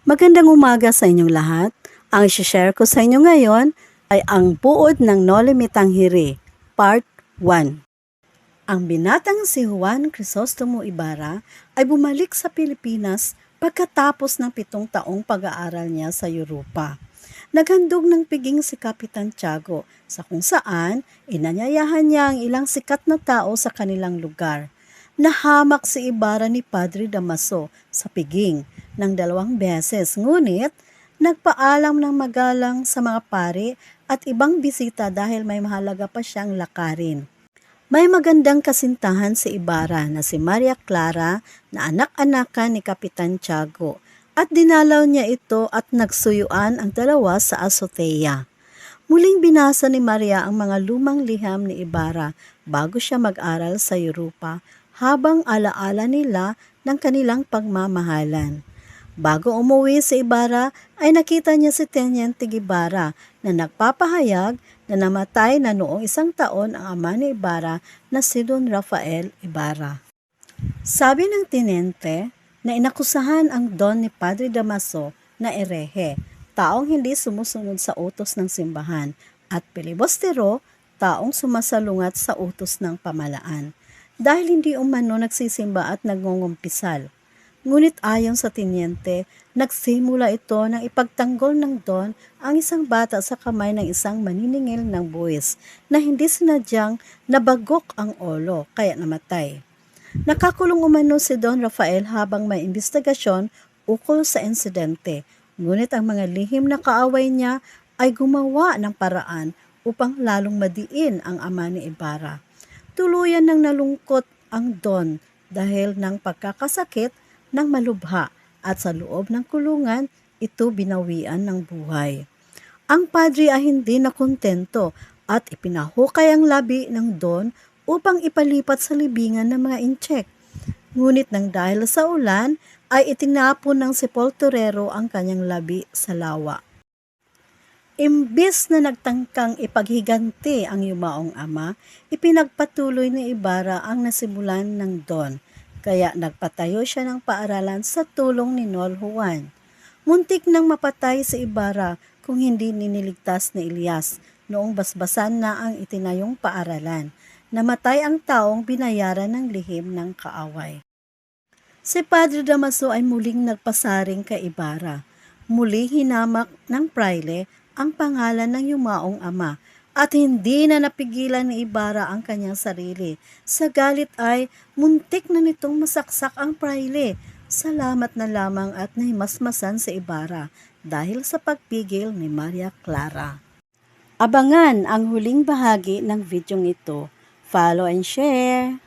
Magandang umaga sa inyong lahat. Ang i-share ko sa inyo ngayon ay ang buod ng Noli Me Tangere, Part 1. Ang binatang si Juan Crisostomo Ibarra ay bumalik sa Pilipinas pagkatapos ng 7 taong pag-aaral niya sa Europa. Naghandog ng piging si Kapitan Tiago sa kung saan inanyayahan niya ang ilang sikat na tao sa kanilang lugar. Nahamak si Ibarra ni Padre Damaso sa piging ng 2 beses, ngunit nagpaalam ng magalang sa mga pari at ibang bisita dahil may mahalaga pa siyang lakarin. May magandang kasintahan si Ibarra na si Maria Clara na anak-anakan ni Kapitan Tiago at dinalaw niya ito at nagsuyuan ang dalawa sa azotea. Muling binasa ni Maria ang mga lumang liham ni Ibarra bago siya mag-aral sa Europa habang alaala nila ng kanilang pagmamahalan. Bago umuwi si Ibarra ay nakita niya si Teniente Guevara na nagpapahayag na namatay na noong 1 taon ang ama ni Ibarra na si Don Rafael Ibarra. Sabi ng tinente na inakusahan ang Don ni Padre Damaso na erehe, taong hindi sumusunod sa utos ng simbahan, at pilibustero, taong sumasalungat sa utos ng pamalaan, dahil hindi umano nagsisimba at nangungumpisal. Ngunit ayon sa tiniente, nagsimula ito ng ipagtanggol ng Don ang isang bata sa kamay ng isang maniningil ng buwis na hindi sinadyang nabagok ang ulo kaya namatay. Nakakulong umano si Don Rafael habang may imbestigasyon ukol sa insidente, ngunit ang mga lihim na kaaway niya ay gumawa ng paraan upang lalong madiin ang ama ni Ibarra. Tuluyan ng nalungkot ang Don dahil ng pagkakasakit ng malubha at sa loob ng kulungan ito binawian ng buhay. Ang padre ay hindi nakontento at ipinahukay ang labi ng Don upang ipalipat sa libingan ng mga intsek. Ngunit nang dahil sa ulan ay itinapon ng sepulturero ang kanyang labi sa lawa. Imbis na nagtangkang ipaghiganti ang yumaong ama, ipinagpatuloy ni Ibarra ang nasimulan ng Don, kaya nagpatayo siya ng paaralan sa tulong ni Nol Juan. Muntik nang mapatay si Ibarra kung hindi niniligtas ni Elias noong basbasan na ang itinayong paaralan. Namatay ang taong binayaran ng lihim ng kaaway. Si Padre Damaso ay muling nagpasaring kay Ibarra. Muli hinamak ng praile ang pangalan ng yumaong ama at hindi na napigilan ni Ibarra ang kanyang sarili. Sa galit ay muntik na nitong masaksak ang praile. Salamat na lamang at nahimasmasan si Ibarra dahil sa pagpigil ni Maria Clara. Abangan ang huling bahagi ng videong ito. Follow and share!